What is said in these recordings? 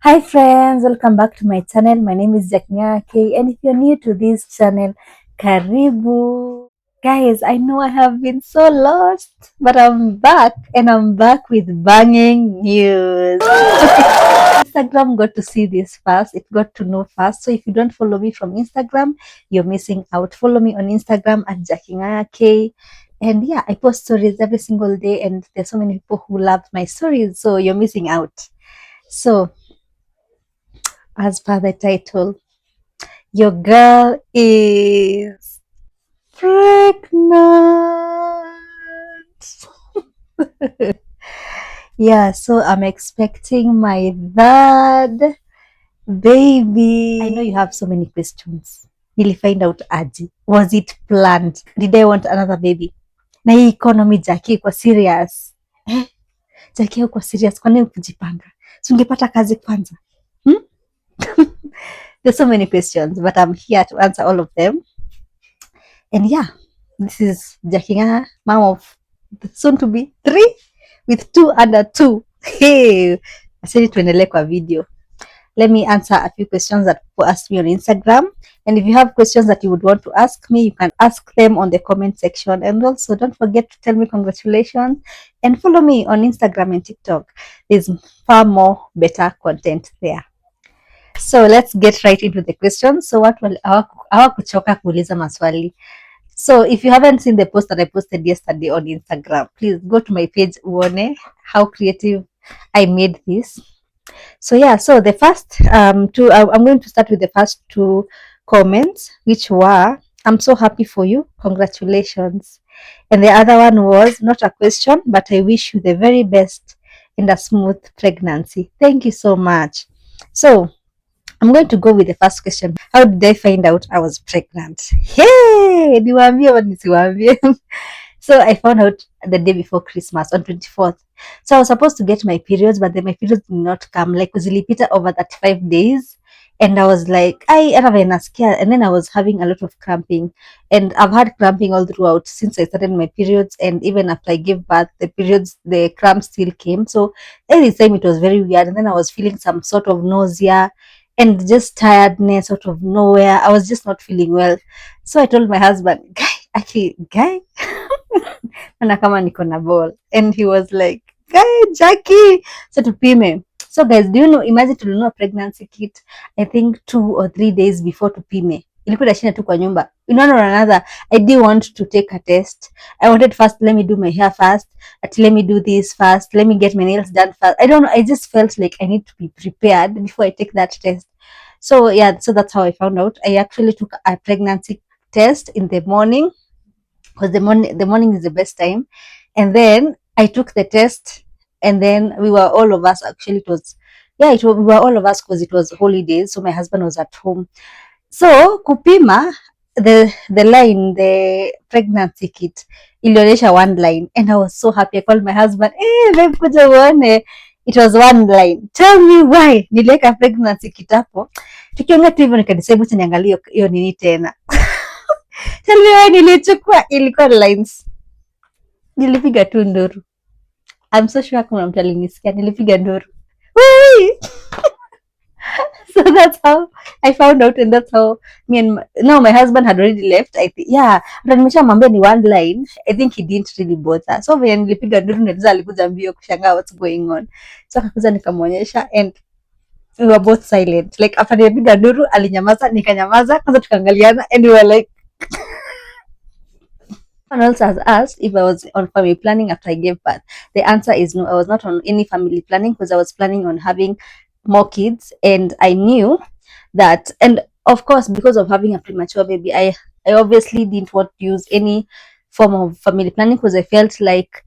Hi friends, welcome back to my channel. My name is Jacknya K, and if you're new to this channel, karibu. Guys, I know I have been so lost, but I'm back and I'm back with banging news. Instagram got to see this first. It got to know first. So if you don't follow me from Instagram, you're missing out. Follow me on Instagram at Jacknya K. And yeah, I post stories every single day, and there's so many people who love my stories. So you're missing out. So as per the title, your girl is pregnant. Yeah, so I'm expecting my third baby. I know you have so many questions. Nilifind out aje? Was it planned? Did I want another baby? Na hii economy Jackie, kwa serious Jackie, uko serious? Kwa nini kujipanga? Si ungepata kazi kwanza? There's so many questions, but I'm here to answer all of them. And yeah, this is Jakinga, mom of soon to be 3 with 2 under 2. Hey, asante tuendelee kwa video. Let me answer a few questions that people asked me on Instagram. And if you have questions that you would want to ask me, you can ask them on the comment section. And also don't forget to tell me congratulations and follow me on Instagram and TikTok. There's far more better content there. So let's get right into the questions. So watu hawakuchoka kuuliza maswali. So if you haven't seen the post that I posted yesterday on Instagram, please go to my page uone how creative I made this. So yeah, so the first two, I'm going to start with the first two comments, which were, I'm so happy for you, congratulations. And the other one was not a question, but I wish you the very best and a smooth pregnancy. Thank you so much. So I'm going to go with the first question. How did I find out I was pregnant? Hey, niwaambie ama nisiwaambie? So I found out the day before Christmas on 24th. So I was supposed to get my periods, but then my periods did not come. Like zilipita over 35 days. And I was like, and then I was having a lot of cramping. And I've had cramping all throughout since I started my periods. And even after I gave birth, the cramps still came. So every time it was very weird. And then I was feeling some sort of nausea and just tiredness out of nowhere. I was just not feeling well. So I told my husband, guy, na kama niko na ball. And he was like, guy, Jackie, so tupime. So guys, do you know, imagine tulinunua pregnancy kit, I think 2 or 3 days before tupime. Ilikuwa inashinda tu kwa nyumba. In one or another, I didn't want to take a test. I wanted first, let me do my hair first. Let me do this first. Let me get my nails done first. I don't know. I just felt like I need to be prepared before I take that test. So yeah, so that's how I found out. I actually took a pregnancy test in the morning, because the morning is the best time. And then I took the test, and then we were all of us, actually we were all of us because it was holidays, so my husband was at home. So kupima, the pregnancy kit ilionyesha one line, and I was so happy. I called my husband, babe, kuja uone. It was one line. Tell me why niliweka pregnancy kit hapo. Tukiongea tu hivyo nikadecide niangalie hiyo nini tena. Tell me why nilichukua, ilikuwa lines. Nilipiga tu nduru. I'm so sure kuna mtu alinisikia, nilipiga nduru. So that's how I found out, and that's how my husband had already left. I think, yeah, but nimeshamwambia ni one line. I think he didn't really bother. So when nilipiga nduru niliza alikuja mbio kushangaa what's going on. So akakuja nikamwonyesha, and we were both silent. Like after nilipiga nduru alinyamaza, nikanyamaza, kwanza tukaangaliana, and we were like Someone else has asked if I was on family planning after I gave birth. The answer is no. I was not on any family planning because I was planning on having more kids, and I knew that. And of course, because of having a premature baby, I obviously didn't want to use any form of family planning because I felt like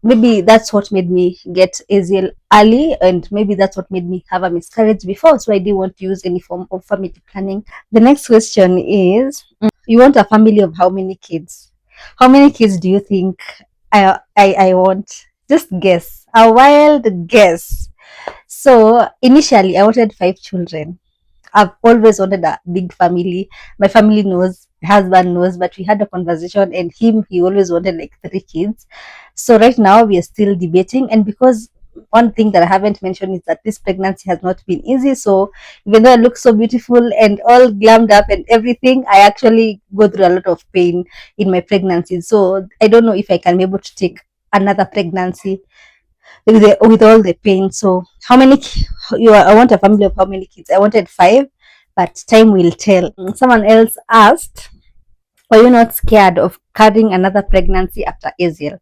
maybe that's what made me get AZL early, and maybe that's what made me have a miscarriage before. So I didn't want to use any form of family planning. The next question is, you want a family of how many kids? How many kids do you think I want? Just guess. A wild guess. So initially I wanted 5 children. I've always wanted a big family. My family knows, my husband knows, but we had a conversation, and he always wanted like 3 kids. So right now we are still debating, and because one thing that I haven't mentioned is that this pregnancy has not been easy. So even though I look so beautiful and all glammed up and everything, I actually go through a lot of pain in my pregnancy. So I don't know if I can be able to take another pregnancy with all the pain. So how many I want a family of how many kids? I wanted 5, but time will tell. Someone else asked, were you not scared of carrying another pregnancy after Aziel?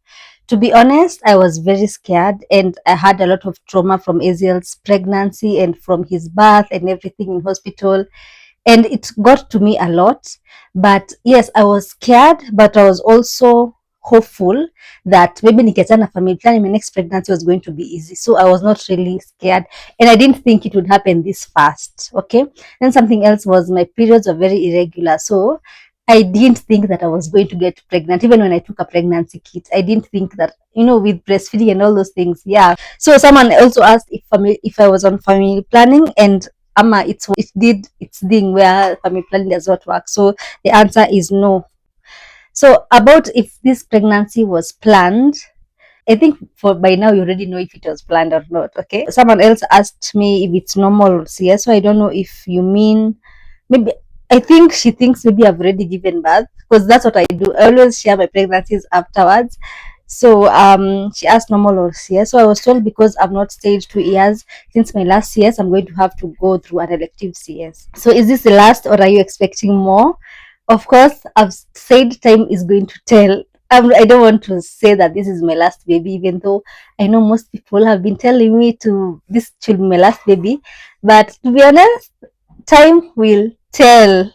To be honest, I was very scared, and I had a lot of trauma from Aziel's pregnancy and from his birth and everything in hospital, and it got to me a lot. But yes, I was scared, but I was also hopeful that maybe nikiachana family planning, my next pregnancy was going to be easy. So I was not really scared, and I didn't think it would happen this fast. Okay. Then something else was my periods were very irregular. So I didn't think that I was going to get pregnant. Even when I took a pregnancy kit, I didn't think that, with breastfeeding and all those things. Yeah. So someone also asked if I was on family planning, and it did its thing where family planning does not work. So the answer is no. So about if this pregnancy was planned, I think for by now you already know if it was planned or not. Okay. Someone else asked me if it's normal CS. So I don't know if you mean maybe I think she thinks maybe I've already given birth because that's what I do. I always share my pregnancies afterwards. So she asked normal or CS. So I was told because I've not stayed 2 years since my last CS, I'm going to have to go through an elective CS. So is this the last or are you expecting more? Of course, I've said time is going to tell. I don't want to say that this is my last baby, even though I know most people have been telling me this should be my last baby. But to be honest, time will tell.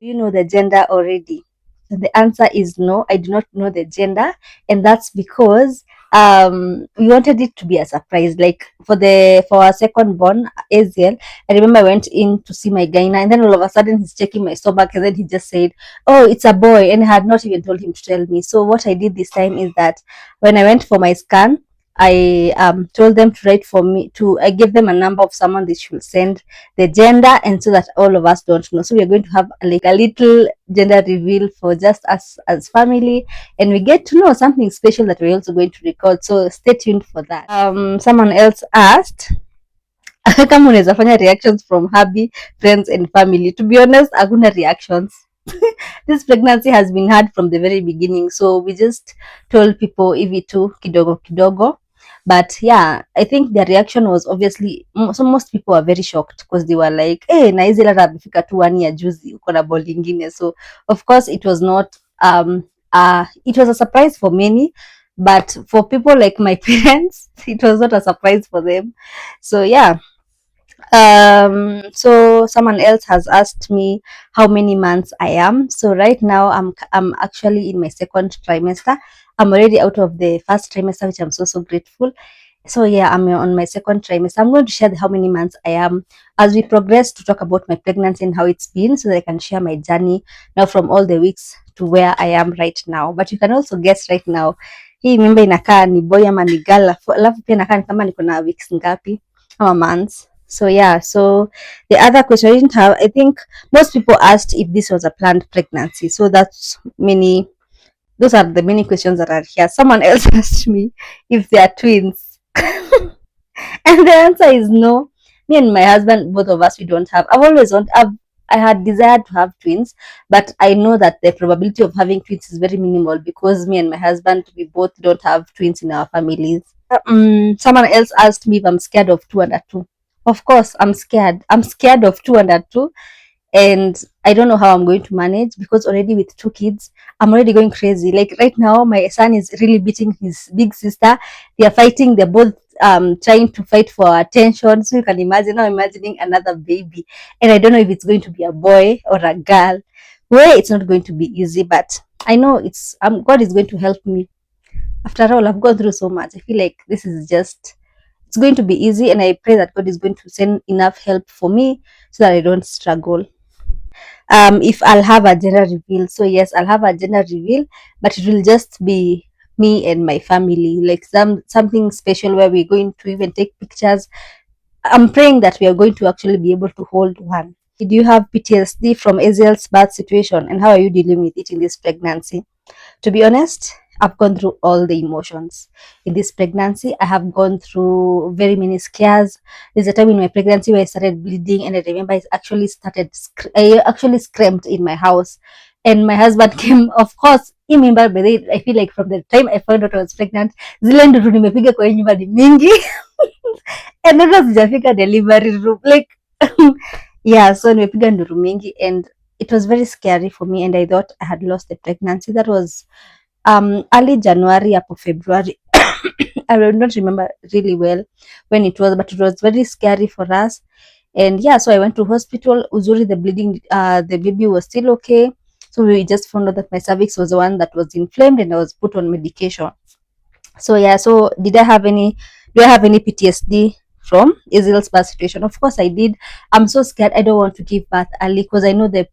You know the gender already? The answer is no, I do not know the gender, and that's because we wanted it to be a surprise. Like for our second born, Aziel, I remember I went in to see my gyna, and then all of a sudden he's checking my stomach, and then he just said, "Oh, it's a boy," and I had not even told him to tell me. So what I did this time is that when I went for my scan, I told them to write for me I gave them a number of someone they should send the gender, and so that all of us don't know. So we are going to have like a little gender reveal for just us as family, and we get to know something special that we're also going to record. So stay tuned for that. Someone else asked kama unaweza fanya reactions from hubby, friends and family. To be honest, hakuna reactions. This pregnancy has been hard from the very beginning, so we just told people hivi tu kidogo kidogo. But yeah, I think the reaction was obviously so most people were very shocked because they were like, hey, na hizi lara amefika tu 1 year juzi uko na ball ingine. So of course it was not it was a surprise for many, but for people like my parents, it was not a surprise for them. So yeah. So someone else has asked me how many months I am. So right now I'm actually in my second trimester. I'm already out of the first trimester, which I'm so grateful. So yeah, I'm on my second trimester. I'm going to share how many months I am as we progress to talk about my pregnancy and how it's been, so that I can share my journey now from all the weeks to where I am right now. But you can also guess right now, hii mimba inakaa ni boy ama ni girl, alafu pia inakaa ni kama niko na weeks ngapi ama months. So yeah, so the other question I didn't have, I think most people asked if this was a planned pregnancy. So those are the many questions that are here. Someone else asked me if they are twins. And the answer is no. Me and my husband, both of us, we don't have. I had desired to have twins, but I know that the probability of having twins is very minimal because me and my husband, we both don't have twins in our families. Someone else asked me if I'm scared of 2 and 2. Of course, I'm scared. I'm scared of 2 and 2, and I don't know how I'm going to manage because already with 2 kids, I'm already going crazy. Like right now, my son is really beating his big sister. They are fighting. They're both trying to fight for attention. So you can imagine. Now imagining another baby, and I don't know if it's going to be a boy or a girl. Well, it's not going to be easy, but I know God is going to help me. After all, I've gone through so much. I feel like this is just it's going to be easy, and I pray that God is going to send enough help for me so that I don't struggle. If I'll have a gender reveal, so yes, I'll have a gender reveal, but it will just be me and my family, like something special where we're going to even take pictures. I'm praying that we are going to actually be able to hold one. Do you have PTSD from Aziel's birth situation, and how are you dealing with it in this pregnancy? To be honest, I've gone through all the emotions in this pregnancy. I have gone through very many scares. There's a time in my pregnancy where I started bleeding, and I remember I actually screamed in my house, and my husband came. Of course, I remember, but I feel like from the time I found out I was pregnant, zile nduru nimepiga kwa hii nyumba ni mingi and hata sijafika delivery room like yeah, so nimepiga nduru mingi, and it was very scary for me, and I thought I had lost the pregnancy. That was early January up of February. I will not remember really well when it was, but it was very scary for us. And yeah, so I went to hospital. Uzuri, the bleeding, the baby was still okay. So we just found out that my cervix was the one that was inflamed, and I was put on medication. So yeah, so do I have any PTSD from Israel's birth situation? Of course I did. I'm so scared. I don't want to give birth early because I know the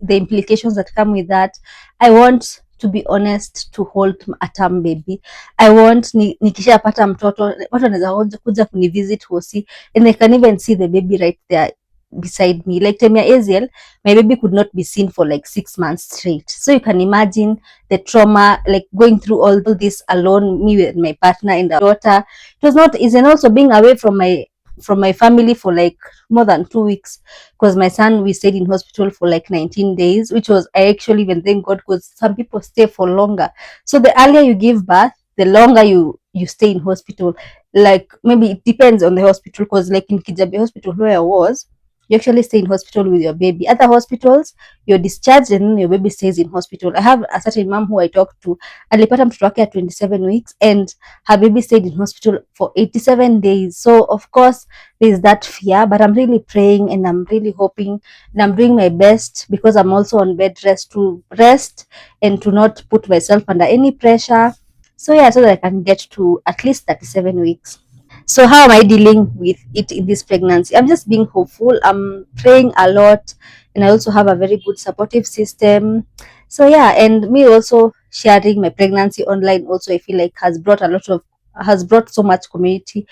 implications that come with that. I want, to be honest, to hold a term baby. I want nikishapata mtoto watu wanaweza kuja kunivisit hosi, and they can even see the baby right there beside me. Like Temia Eziel, my baby could not be seen for like 6 months straight. So you can imagine the trauma, like going through all this alone, me with my partner and our daughter. It was not easy, and also being away from my family for like more than 2 weeks, because my son, we stayed in hospital for like 19 days, which was, I actually even thank God, because some people stay for longer. So the earlier you give birth, the longer you stay in hospital. Like maybe it depends on the hospital, because like in Kijabe hospital where I was, you actually stay in hospital with your baby. Other hospitals, you're discharged and your baby stays in hospital. I have a certain mom who I talked to, alipata mtoto wake at 27 weeks, and her baby stayed in hospital for 87 days. So of course there's that fear, but I'm really praying and I'm really hoping, and I'm doing my best, because I'm also on bed rest, to rest and to not put myself under any pressure. So yeah, so that I can get to at least 37 weeks. So how am I dealing with it in this pregnancy? I'm just being hopeful. I'm praying a lot, and I also have a very good supportive system. So yeah, and me also sharing my pregnancy online also, I feel like has brought so much community,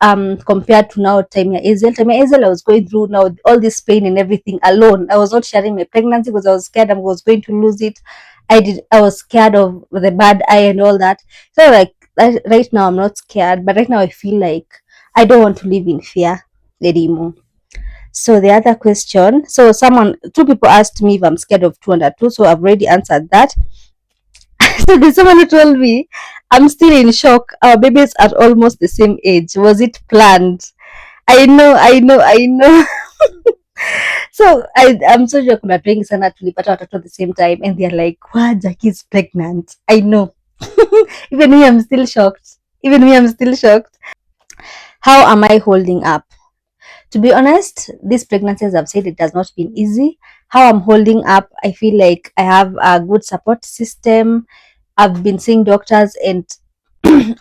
compared to now. Time ya Azel, I was going through now all this pain and everything alone. I was not sharing my pregnancy because I was scared I was going to lose it. I was scared of the bad eye and all that. So like right now I'm not scared, but right now I feel like I don't want to live in fear anymore. So the other question, so two people asked me if I'm scared of 202, so I've already answered that. So there's someone who told me, I'm still in shock. Our babies are almost the same age. Was it planned? I know. So I'm so sure kuna watu wengi sana tulipata watoto at the same time, and they're like, wow, Jackie's pregnant. I know. Even me, I'm still shocked. How am I holding up? To be honest, these pregnancies, I've said, it has not been easy. How I'm holding up, I feel like I have a good support system. I've been seeing doctors, and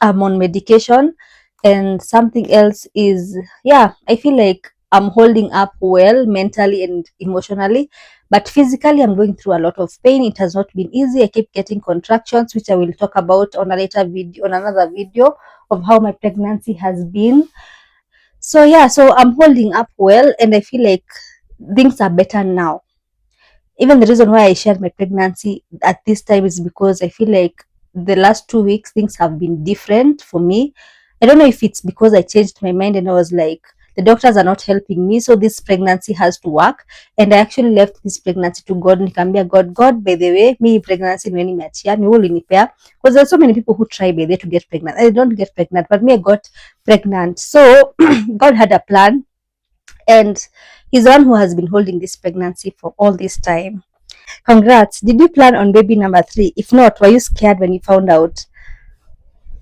I'm on medication. And something else is, yeah, I feel like I'm holding up well mentally and emotionally, but physically I'm going through a lot of pain. It has not been easy. I keep getting contractions, which I will talk about on a later video, on another video, of how my pregnancy has been. So yeah, so I'm holding up well, and I feel like things are better now. Even the reason why I shared my pregnancy at this time is because I feel like the last 2 weeks things have been different for me. I don't know if it's because I changed my mind and I was like, the doctors are not helping me, so this pregnancy has to work. And I actually left this pregnancy to God. Nikambia God, by the way, me pregnancy ni nimeachia, ni wewe ulinipea. Because there's so many people who try by the to get pregnant. I don't get pregnant, but me I got pregnant. So God had a plan, and he's the one who has been holding this pregnancy for all this time. Congrats. Did you plan on baby number 3? If not, were you scared when you found out?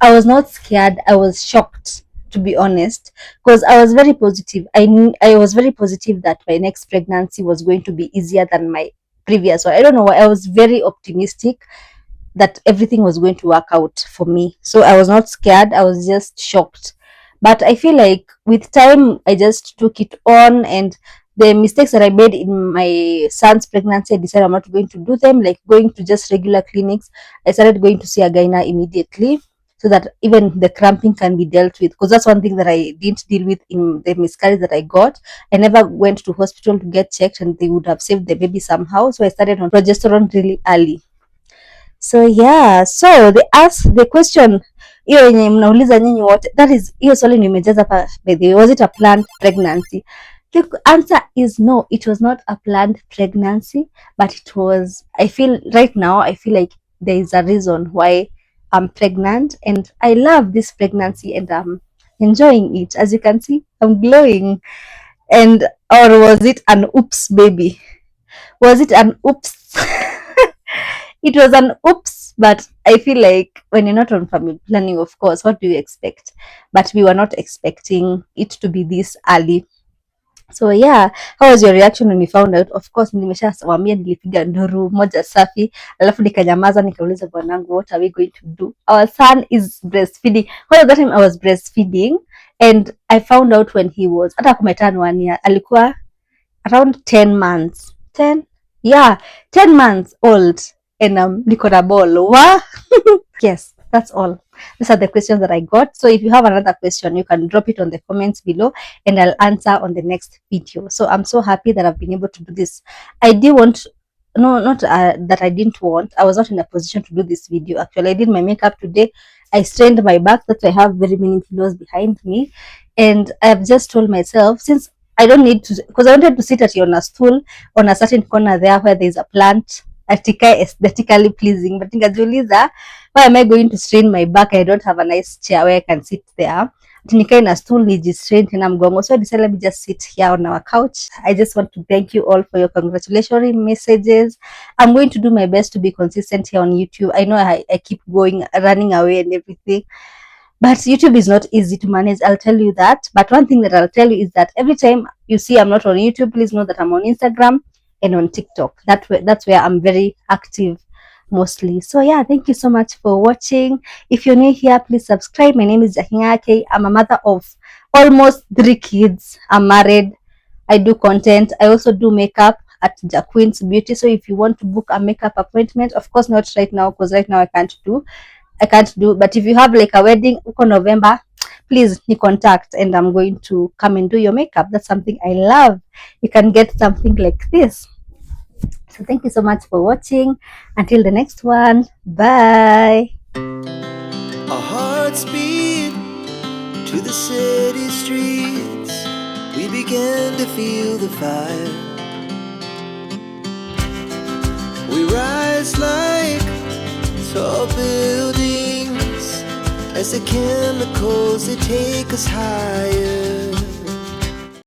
I was not scared. I was shocked, to be honest, because I was very positive. I was very positive that my next pregnancy was going to be easier than my previous one. I don't know why. I was very optimistic that everything was going to work out for me. So I was not scared. I was just shocked. But I feel like with time, I just took it on, and the mistakes that I made in my son's pregnancy, I decided I'm not going to do them, like going to just regular clinics. I started going to see a gyna immediately, so that even the cramping can be dealt with. Because that's one thing that I didn't deal with in the miscarriage that I got. I never went to hospital to get checked, and they would have saved the baby somehow. So I started on progesterone really early. So yeah, so they ask the question hiyo yenye mnauliza nyinyi wote, that is hiyo swali nimejaza hapa by the way, was it a planned pregnancy? The answer is no, it was not a planned pregnancy, but it was, I feel right now, I feel like there is a reason why I'm pregnant, and I love this pregnancy and I'm enjoying it. As you can see, I'm glowing. And or was it an oops baby? Was it an oops? It was an oops, but I feel like when you're not on family planning, of course, what do you expect? But we were not expecting it to be this early. So yeah, how was your reaction when you found out? Of course, nimeshawambia nilipiga nduru moja safi, alafu nikanyamaza, nikauliza bwanangu, what are we going to do? Our son is breastfeeding. Well, that time I was breastfeeding, and I found out when he was, hata kumeturn 1 year, alikuwa around 10 months. 10? Yeah, 10 months old. And niko na ball. Wa? Yes, that's all. These are the questions that I got. So if you have another question, you can drop it on the comments below and I'll answer on the next video. So I'm so happy that I've been able to do this. I did want, no, not that I didn't want. I was not in a position to do this video. Actually, I did my makeup today. I strained my back. That's why I have very many pillows behind me. And I've just told myself, since I don't need to, because I wanted to sit at on a stool on a certain corner there where there's a plant, aesthetically pleasing, but nikajiuliza, why am I going to strain my back? I don't have a nice chair where I can sit there. Nikae na stool nijistrain tena mgongo. So I decided, let me just sit here on our couch. I just want to thank you all for your congratulatory messages. I'm going to do my best to be consistent here on YouTube. I know I keep going, running away and everything. But YouTube is not easy to manage, I'll tell you that. But one thing that I'll tell you is that every time you see I'm not on YouTube, please know that I'm on Instagram and on TikTok. That's where I'm very active mostly. So yeah, thank you so much for watching. If you're new here, please subscribe. My name is Jahing'ake. I'm a mother of almost 3 kids. I'm married. I do content. I also do makeup at Queen's Beauty. So if you want to book a makeup appointment, of course not right now, because right now I can't do, but if you have like a wedding uko November, please ni contact and I'm going to come and do your makeup. That's something I love. You can get something like this. So thank you so much for watching. Until the next one, bye. Our hearts beat to the city streets. We began to feel the fire. We rise like tall buildings as the chemicals, they take us higher.